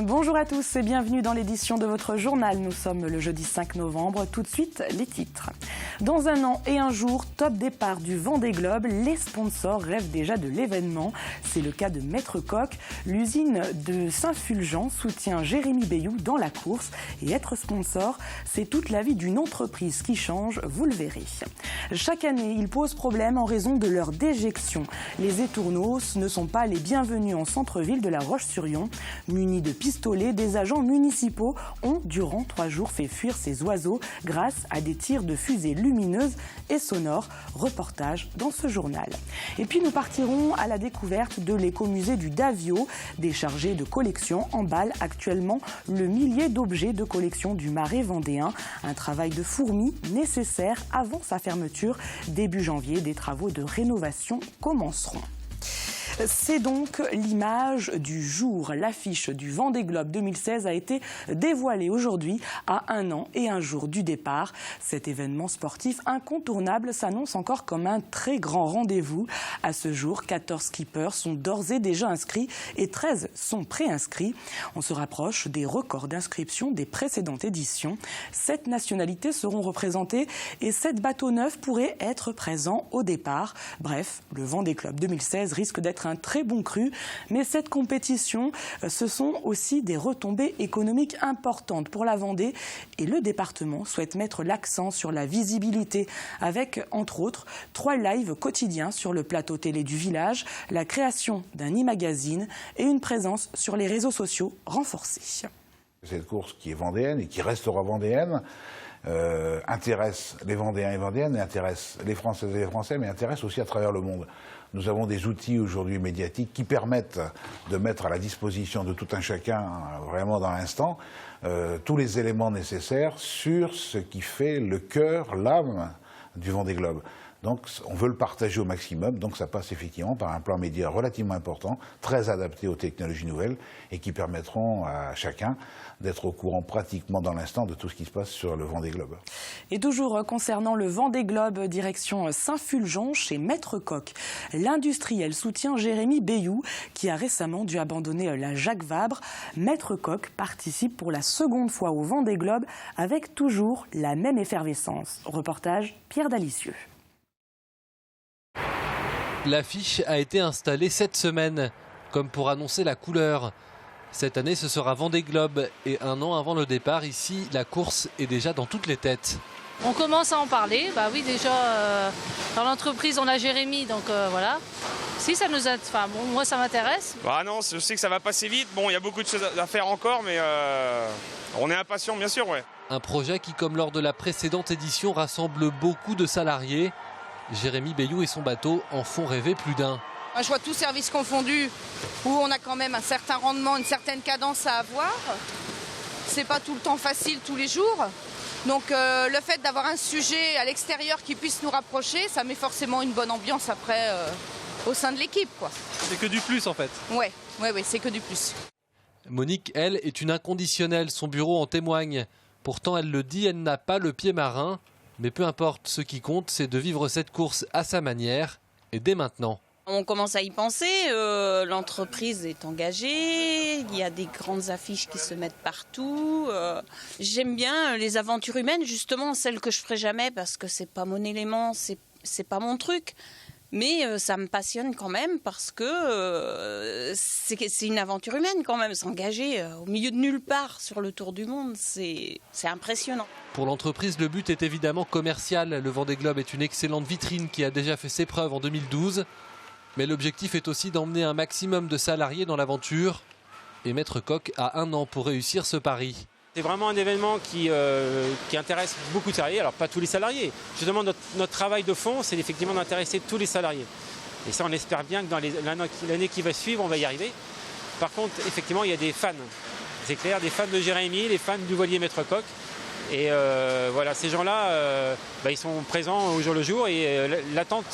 Bonjour à tous et bienvenue dans l'édition de votre journal. Nous sommes le jeudi 5 novembre. Tout de suite, les titres. Dans un an et un jour, top départ du Vendée Globe. Les sponsors rêvent déjà de l'événement. C'est le cas de Maître Coq. L'usine de Saint-Fulgent soutient Jérémy Bayou dans la course. Et être sponsor, c'est toute la vie d'une entreprise qui change, vous le verrez. Chaque année, ils posent problème en raison de leur déjection. Les étourneaux ne sont pas les bienvenus en centre-ville de La Roche-sur-Yon. Munis de pistolets, des agents municipaux ont, durant 3 jours, fait fuir ces oiseaux grâce à des tirs de fusées lumineuses et sonores. Reportage dans ce journal. Et puis nous partirons à la découverte de l'écomusée du Davio. Des chargés de collection emballent actuellement le millier d'objets de collection du Marais vendéen. Un travail de fourmi nécessaire avant sa fermeture. Début janvier, des travaux de rénovation commenceront. C'est donc l'image du jour. L'affiche du Vendée Globe 2016 a été dévoilée aujourd'hui à 1 an et 1 jour du départ. Cet événement sportif incontournable s'annonce encore comme un très grand rendez-vous. À ce jour, 14 skippers sont d'ores et déjà inscrits et 13 sont préinscrits. On se rapproche des records d'inscription des précédentes éditions. 7 nationalités seront représentées et 7 bateaux neufs pourraient être présents au départ. Bref, le Vendée Globe 2016 risque d'être un très bon cru, mais cette compétition, ce sont aussi des retombées économiques importantes pour la Vendée et le département souhaite mettre l'accent sur la visibilité avec, entre autres, 3 lives quotidiens sur le plateau télé du village, la création d'un e-magazine et une présence sur les réseaux sociaux renforcée. Cette course qui est vendéenne et qui restera vendéenne intéresse les Vendéens et Vendéennes, et intéresse les Françaises et les Français, mais intéresse aussi à travers le monde. Nous avons des outils aujourd'hui médiatiques qui permettent de mettre à la disposition de tout un chacun, vraiment dans l'instant, tous les éléments nécessaires sur ce qui fait le cœur, l'âme du Vendée Globe. Donc on veut le partager au maximum, donc ça passe effectivement par un plan média relativement important, très adapté aux technologies nouvelles et qui permettront à chacun d'être au courant pratiquement dans l'instant de tout ce qui se passe sur le Vendée Globe. Et toujours concernant le Vendée Globe, direction Saint-Fulgent chez Maître Coq. L'industriel soutient Jérémy Bayou qui a récemment dû abandonner la Jacques Vabre. Maître Coq participe pour la 2e fois au Vendée Globe avec toujours la même effervescence. Reportage Pierre Dalicieux. L'affiche a été installée cette semaine, comme pour annoncer la couleur. Cette année, ce sera Vendée Globe. Et 1 an avant le départ, ici, la course est déjà dans toutes les têtes. On commence à en parler. Bah oui, déjà, dans l'entreprise, on a Jérémy, donc voilà. Si, ça nous a... Enfin, bon, moi, ça m'intéresse. Bah non, je sais que ça va passer vite. Bon, il y a beaucoup de choses à faire encore, mais on est impatient, bien sûr, ouais. Un projet qui, comme lors de la précédente édition, rassemble beaucoup de salariés. Jérémy Bayou et son bateau en font rêver plus d'un. Je vois tout service confondu, où on a quand même un certain rendement, une certaine cadence à avoir. C'est pas tout le temps facile tous les jours. Donc le fait d'avoir un sujet à l'extérieur qui puisse nous rapprocher, ça met forcément une bonne ambiance après au sein de l'équipe, quoi. C'est que du plus en fait. Ouais, c'est que du plus. Monique, elle, est une inconditionnelle. Son bureau en témoigne. Pourtant, elle le dit, elle n'a pas le pied marin. Mais peu importe, ce qui compte, c'est de vivre cette course à sa manière et dès maintenant. On commence à y penser, l'entreprise est engagée, il y a des grandes affiches qui se mettent partout. J'aime bien les aventures humaines, justement celles que je ferai jamais parce que c'est pas mon élément, c'est pas mon truc. Mais ça me passionne quand même parce que c'est une aventure humaine quand même. S'engager au milieu de nulle part sur le tour du monde, c'est impressionnant. Pour l'entreprise, le but est évidemment commercial. Le Vendée Globe est une excellente vitrine qui a déjà fait ses preuves en 2012. Mais l'objectif est aussi d'emmener un maximum de salariés dans l'aventure. Et Maître Coq a 1 an pour réussir ce pari. C'est vraiment un événement qui intéresse beaucoup de salariés, alors pas tous les salariés. Justement, notre travail de fond, c'est effectivement d'intéresser tous les salariés. Et ça, on espère bien que dans l'année qui va suivre, on va y arriver. Par contre, effectivement, il y a des fans. C'est clair, des fans de Jérémy, les fans du voilier Maître Coq. Et voilà, ces gens-là, ils sont présents au jour le jour et l'attente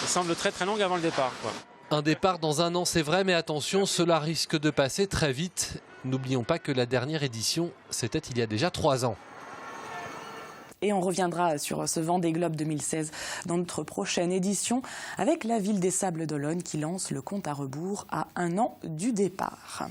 semble très très longue avant le départ, quoi. Un départ dans 1 an, c'est vrai, mais attention, cela risque de passer très vite. N'oublions pas que la dernière édition, c'était il y a déjà 3 ans. Et on reviendra sur ce Vendée Globe 2016 dans notre prochaine édition avec la ville des Sables-d'Olonne qui lance le compte à rebours à 1 an du départ.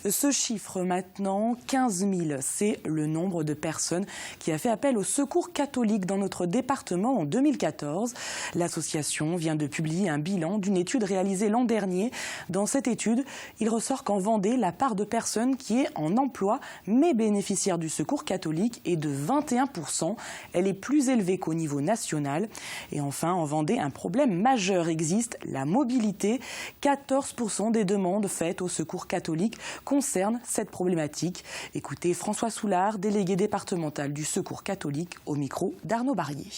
Ce chiffre maintenant, 15 000, c'est le nombre de personnes qui a fait appel au secours catholique dans notre département en 2014. L'association vient de publier un bilan d'une étude réalisée l'an dernier. Dans cette étude, il ressort qu'en Vendée, la part de personnes qui est en emploi mais bénéficiaire du secours catholique est de 21%. Elle est plus élevée qu'au niveau national. Et enfin, en Vendée, un problème majeur existe, la mobilité. 14% des demandes faites au secours catholique concernent cette problématique. Écoutez François Soulard, délégué départemental du secours catholique, au micro d'Arnaud Barrier.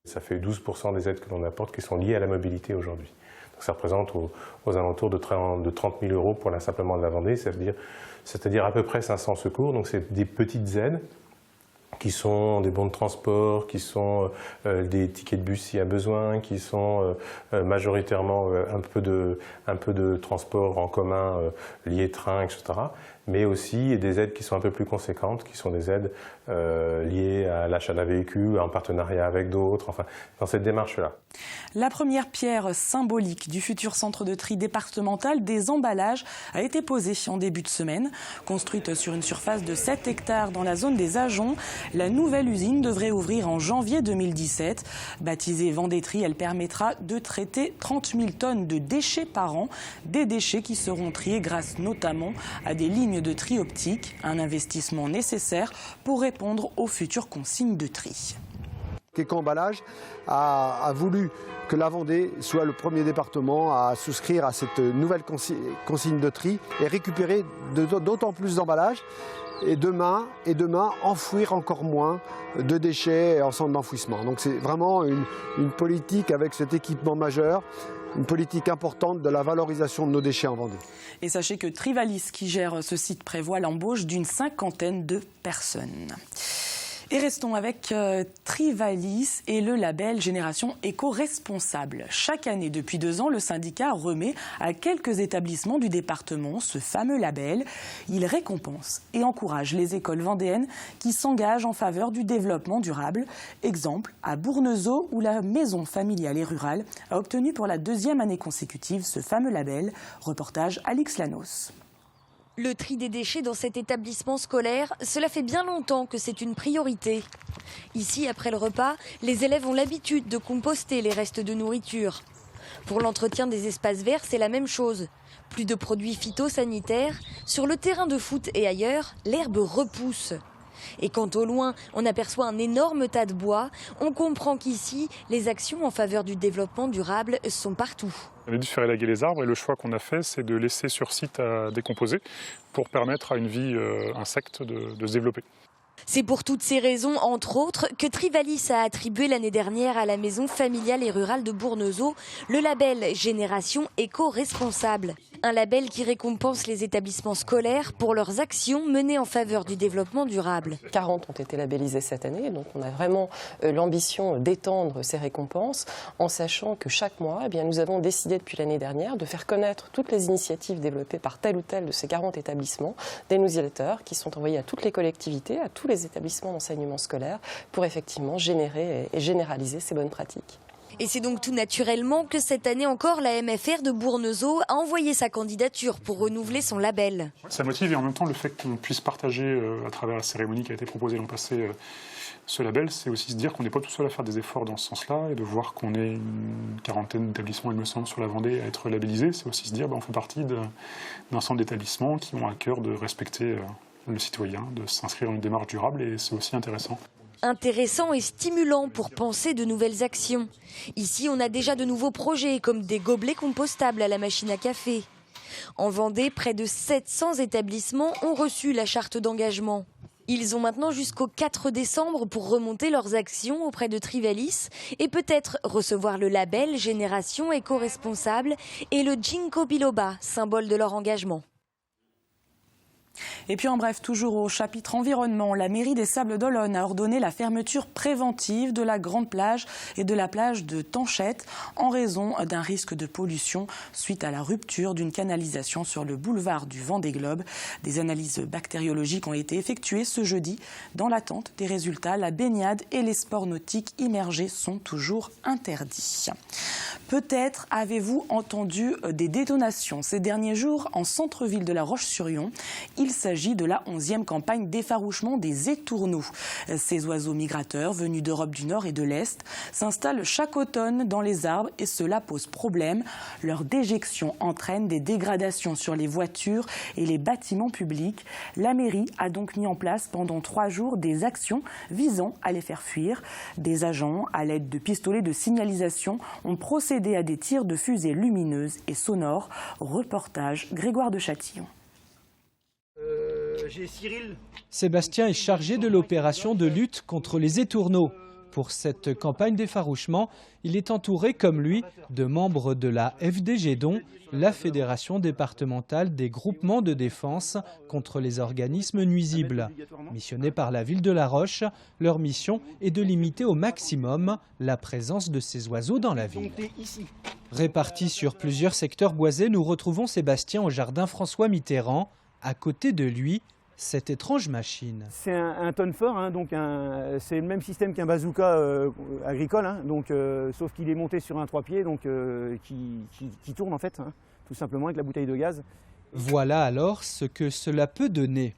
Ça fait 12% des aides que l'on apporte qui sont liées à la mobilité aujourd'hui. Donc ça représente aux alentours de 30 000 euros pour simplement de la Vendée, c'est-à-dire à peu près 500 secours. Donc c'est des petites aides qui sont des bons de transport, qui sont des tickets de bus s'il y a besoin, qui sont majoritairement un peu de transport en commun lié train, etc. Mais aussi des aides qui sont un peu plus conséquentes, qui sont des aides liées à l'achat d'un véhicule, en partenariat avec d'autres, enfin, dans cette démarche-là. La première pierre symbolique du futur centre de tri départemental des emballages a été posée en début de semaine. Construite sur une surface de 7 hectares dans la zone des Ajoncs, la nouvelle usine devrait ouvrir en janvier 2017. Baptisée Vendée-Tri, elle permettra de traiter 30 000 tonnes de déchets par an. Des déchets qui seront triés grâce notamment à des lignes de tri optique, un investissement nécessaire pour répondre aux futures consignes de tri. Eco-emballage a voulu que la Vendée soit le premier département à souscrire à cette nouvelle consigne de tri et récupérer d'autant plus d'emballages et demain enfouir encore moins de déchets en centre d'enfouissement. Donc c'est vraiment une politique avec cet équipement majeur, une politique importante de la valorisation de nos déchets en Vendée. Et sachez que Trivalis, qui gère ce site, prévoit l'embauche d'une 50aine de personnes. Et restons avec Trivalis et le label Génération éco-responsable. Chaque année, depuis 2 ans, le syndicat remet à quelques établissements du département ce fameux label. Il récompense et encourage les écoles vendéennes qui s'engagent en faveur du développement durable. Exemple, à Bournezeau, où la maison familiale et rurale a obtenu pour la 2e année consécutive ce fameux label. Reportage Alix Lanos. Le tri des déchets dans cet établissement scolaire, cela fait bien longtemps que c'est une priorité. Ici, après le repas, les élèves ont l'habitude de composter les restes de nourriture. Pour l'entretien des espaces verts, c'est la même chose. Plus de produits phytosanitaires. Sur le terrain de foot et ailleurs, l'herbe repousse. Et quand au loin, on aperçoit un énorme tas de bois, on comprend qu'ici, les actions en faveur du développement durable sont partout. On a dû faire élaguer les arbres et le choix qu'on a fait, c'est de laisser sur site à décomposer pour permettre à une vie insecte de se développer. C'est pour toutes ces raisons, entre autres, que Trivalis a attribué l'année dernière à la maison familiale et rurale de Bournezeau le label Génération éco-responsable. Un label qui récompense les établissements scolaires pour leurs actions menées en faveur du développement durable. 40 ont été labellisés cette année, donc on a vraiment l'ambition d'étendre ces récompenses en sachant que chaque mois, nous avons décidé depuis l'année dernière de faire connaître toutes les initiatives développées par tel ou tel de ces 40 établissements, des newsletters qui sont envoyés à toutes les collectivités, à tous les établissements d'enseignement scolaire pour effectivement générer et généraliser ces bonnes pratiques. Et c'est donc tout naturellement que cette année encore, la MFR de Bournezeau a envoyé sa candidature pour renouveler son label. Ça motive et en même temps le fait qu'on puisse partager à travers la cérémonie qui a été proposée l'an passé ce label, c'est aussi se dire qu'on n'est pas tout seul à faire des efforts dans ce sens-là et de voir qu'on est une 40aine d'établissements, il me semble, sur la Vendée à être labellisés. C'est aussi se dire qu'on fait partie d'un ensemble d'établissements qui ont à cœur de respecter le citoyen, de s'inscrire dans une démarche durable et c'est aussi intéressant. Intéressant et stimulant pour penser de nouvelles actions. Ici, on a déjà de nouveaux projets comme des gobelets compostables à la machine à café. En Vendée, près de 700 établissements ont reçu la charte d'engagement. Ils ont maintenant jusqu'au 4 décembre pour remonter leurs actions auprès de Trivalis et peut-être recevoir le label Génération éco-responsable et le Ginkgo biloba, symbole de leur engagement. Et puis en bref, toujours au chapitre environnement, la mairie des Sables-d'Olonne a ordonné la fermeture préventive de la grande plage et de la plage de Tanchette en raison d'un risque de pollution suite à la rupture d'une canalisation sur le boulevard du Vendée-Globe. Des analyses bactériologiques ont été effectuées ce jeudi. Dans l'attente des résultats, la baignade et les sports nautiques immergés sont toujours interdits. Peut-être avez-vous entendu des détonations ces derniers jours en centre-ville de La Roche-sur-Yon. Il s'agit de la 11e campagne d'effarouchement des étourneaux. Ces oiseaux migrateurs venus d'Europe du Nord et de l'Est s'installent chaque automne dans les arbres et cela pose problème. Leur déjection entraîne des dégradations sur les voitures et les bâtiments publics. La mairie a donc mis en place pendant 3 jours des actions visant à les faire fuir. Des agents, à l'aide de pistolets de signalisation, ont procédé à des tirs de fusées lumineuses et sonores. Reportage Grégoire de Châtillon. Sébastien est chargé de l'opération de lutte contre les étourneaux. Pour cette campagne d'effarouchement, il est entouré, comme lui, de membres de la FDG, dont la Fédération départementale des groupements de défense contre les organismes nuisibles. Missionnés par la ville de La Roche, leur mission est de limiter au maximum la présence de ces oiseaux dans la ville. Répartis sur plusieurs secteurs boisés, nous retrouvons Sébastien au jardin François Mitterrand. À côté de lui, cette étrange machine. C'est un tonne fort, hein, donc c'est le même système qu'un bazooka agricole, hein, sauf qu'il est monté sur un 3 pieds, donc qui tourne en fait, hein, tout simplement avec la bouteille de gaz. Voilà alors ce que cela peut donner.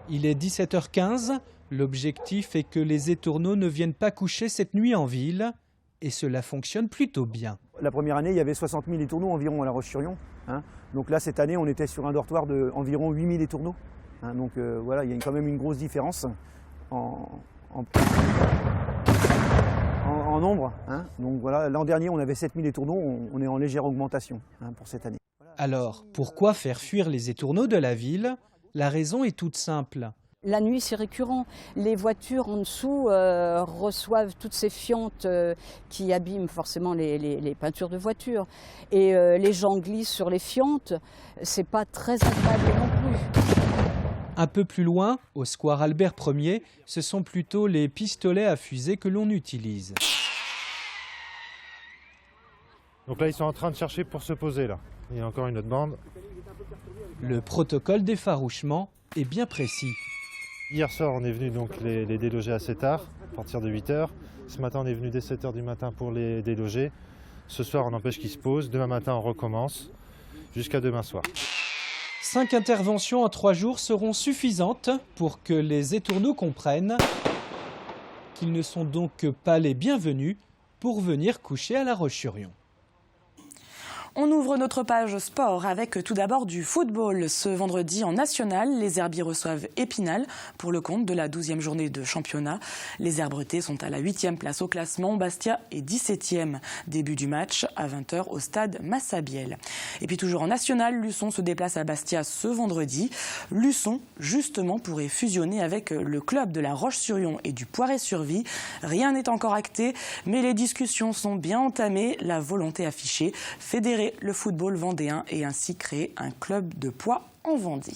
Il est 17h15, l'objectif est que les étourneaux ne viennent pas coucher cette nuit en ville, et cela fonctionne plutôt bien. La première année, il y avait 60 000 étourneaux environ à La Roche-sur-Yon. Hein. Donc là, cette année, on était sur un dortoir d'environ 8 000 étourneaux. Hein. Donc voilà, il y a quand même une grosse différence en nombre. Hein. Donc voilà, l'an dernier, on avait 7 000 étourneaux, on est en légère augmentation pour cette année. Alors, pourquoi faire fuir les étourneaux de la ville? La raison est toute simple. La nuit, c'est récurrent. Les voitures en dessous reçoivent toutes ces fientes qui abîment forcément les peintures de voitures. Et les gens glissent sur les fientes. C'est pas très agréable non plus. Un peu plus loin, au square Albert Ier, ce sont plutôt les pistolets à fusée que l'on utilise. Donc là, ils sont en train de chercher pour se poser. Là. Il y a encore une autre bande. Le protocole d'effarouchement est bien précis. Hier soir, on est venu donc les déloger assez tard, à partir de 8 h. Ce matin, on est venu dès 7 h du matin pour les déloger. Ce soir, on empêche qu'ils se posent. Demain matin, on recommence jusqu'à demain soir. 5 interventions en 3 jours seront suffisantes pour que les étourneaux comprennent qu'ils ne sont donc pas les bienvenus pour venir coucher à La Roche-sur-Yon. On ouvre notre page sport avec tout d'abord du football. Ce vendredi en national, les Herbiers reçoivent Épinal pour le compte de la 12e journée de championnat. Les Herbretais sont à la 8e place au classement. Bastia est 17e. Début du match à 20 h au stade Massabielle. Et puis toujours en national, Luçon se déplace à Bastia ce vendredi. Luçon, justement, pourrait fusionner avec le club de La Roche-sur-Yon et du Poiré-sur-Vie. Rien n'est encore acté, mais les discussions sont bien entamées. La volonté affichée, fédérer le football vendéen et ainsi créer un club de poids en Vendée.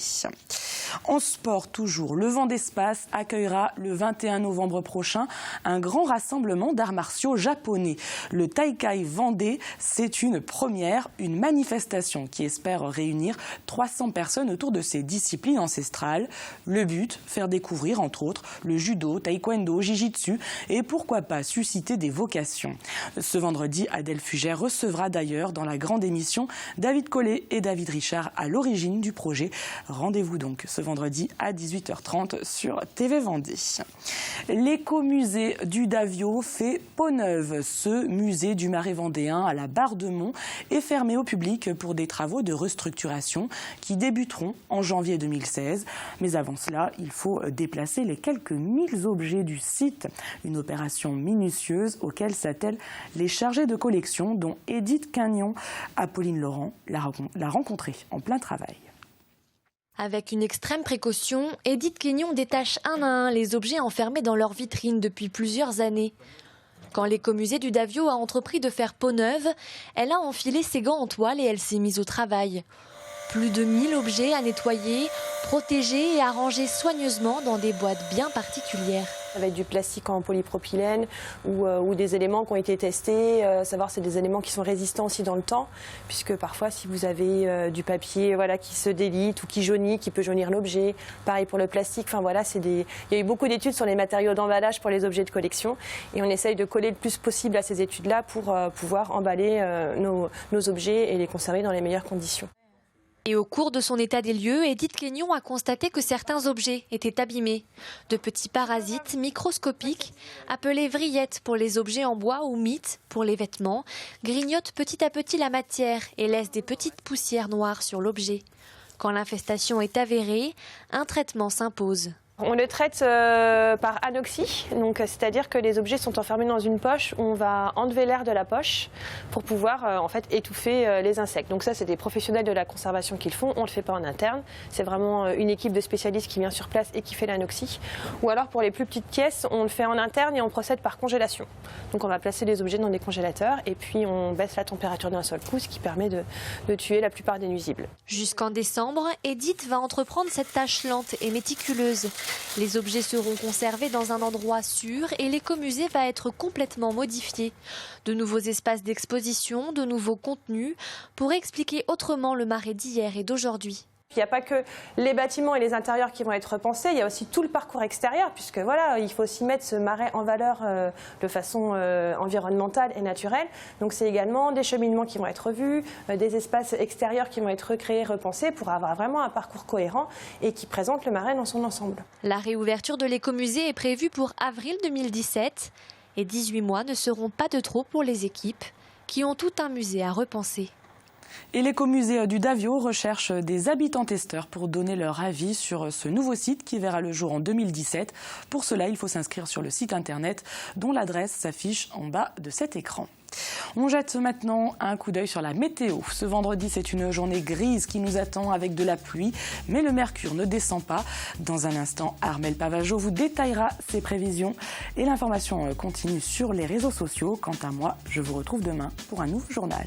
En sport toujours, le Vendespace accueillera le 21 novembre prochain un grand rassemblement d'arts martiaux japonais. Le Taikai Vendée, c'est une première, une manifestation qui espère réunir 300 personnes autour de ces disciplines ancestrales. Le but, faire découvrir entre autres le judo, taekwondo, jiu-jitsu et pourquoi pas susciter des vocations. Ce vendredi, Adèle Fugère recevra d'ailleurs dans la grande émission David Collet et David Richard à l'origine du projet. Rendez-vous donc ce vendredi à 18 h 30 sur TV Vendée. L'écomusée du Davio fait peau neuve. Ce musée du Marais vendéen à la Barre de Mont est fermé au public pour des travaux de restructuration qui débuteront en janvier 2016. Mais avant cela, il faut déplacer les quelques 1000 objets du site. Une opération minutieuse auquel s'attellent les chargés de collection dont Edith Cagnon. Apolline Laurent l'a rencontrée en plein travail. Avec une extrême précaution, Edith Cagnon détache un à un les objets enfermés dans leur vitrine depuis plusieurs années. Quand l'écomusée du Davio a entrepris de faire peau neuve, elle a enfilé ses gants en toile et elle s'est mise au travail. Plus de 1000 objets à nettoyer, protéger et à ranger soigneusement dans des boîtes bien particulières. Ça va être du plastique en polypropylène ou des éléments qui ont été testés, savoir c'est des éléments qui sont résistants aussi dans le temps, puisque parfois si vous avez du papier qui se délite ou qui jaunit, qui peut jaunir l'objet, pareil pour le plastique, enfin voilà, il y a eu beaucoup d'études sur les matériaux d'emballage pour les objets de collection et on essaye de coller le plus possible à ces études-là pour pouvoir emballer nos objets et les conserver dans les meilleures conditions. Et au cours de son état des lieux, Edith Clénion a constaté que certains objets étaient abîmés. De petits parasites microscopiques, appelés vrillettes pour les objets en bois ou mites pour les vêtements, grignotent petit à petit la matière et laissent des petites poussières noires sur l'objet. Quand l'infestation est avérée, un traitement s'impose. On le traite par anoxie, donc c'est-à-dire que les objets sont enfermés dans une poche où on va enlever l'air de la poche pour pouvoir en fait étouffer les insectes. Donc ça, c'est des professionnels de la conservation qui le font, on ne le fait pas en interne. C'est vraiment une équipe de spécialistes qui vient sur place et qui fait l'anoxie. Ou alors pour les plus petites pièces, on le fait en interne et on procède par congélation. Donc on va placer les objets dans des congélateurs et puis on baisse la température d'un seul coup, ce qui permet de tuer la plupart des nuisibles. Jusqu'en décembre, Edith va entreprendre cette tâche lente et méticuleuse. Les objets seront conservés dans un endroit sûr et l'écomusée va être complètement modifié. De nouveaux espaces d'exposition, de nouveaux contenus pour expliquer autrement le Marais d'hier et d'aujourd'hui. Il n'y a pas que les bâtiments et les intérieurs qui vont être repensés, il y a aussi tout le parcours extérieur, puisque voilà, il faut aussi mettre ce marais en valeur de façon environnementale et naturelle. Donc c'est également des cheminements qui vont être revus, des espaces extérieurs qui vont être recréés, repensés pour avoir vraiment un parcours cohérent et qui présente le marais dans son ensemble. La réouverture de l'écomusée est prévue pour avril 2017 et 18 mois ne seront pas de trop pour les équipes qui ont tout un musée à repenser. Et l'écomusée du Davio recherche des habitants testeurs pour donner leur avis sur ce nouveau site qui verra le jour en 2017. Pour cela, il faut s'inscrire sur le site internet dont l'adresse s'affiche en bas de cet écran. On jette maintenant un coup d'œil sur la météo. Ce vendredi, c'est une journée grise qui nous attend avec de la pluie, mais le mercure ne descend pas. Dans un instant, Armelle Pavageau vous détaillera ses prévisions et l'information continue sur les réseaux sociaux. Quant à moi, je vous retrouve demain pour un nouveau journal.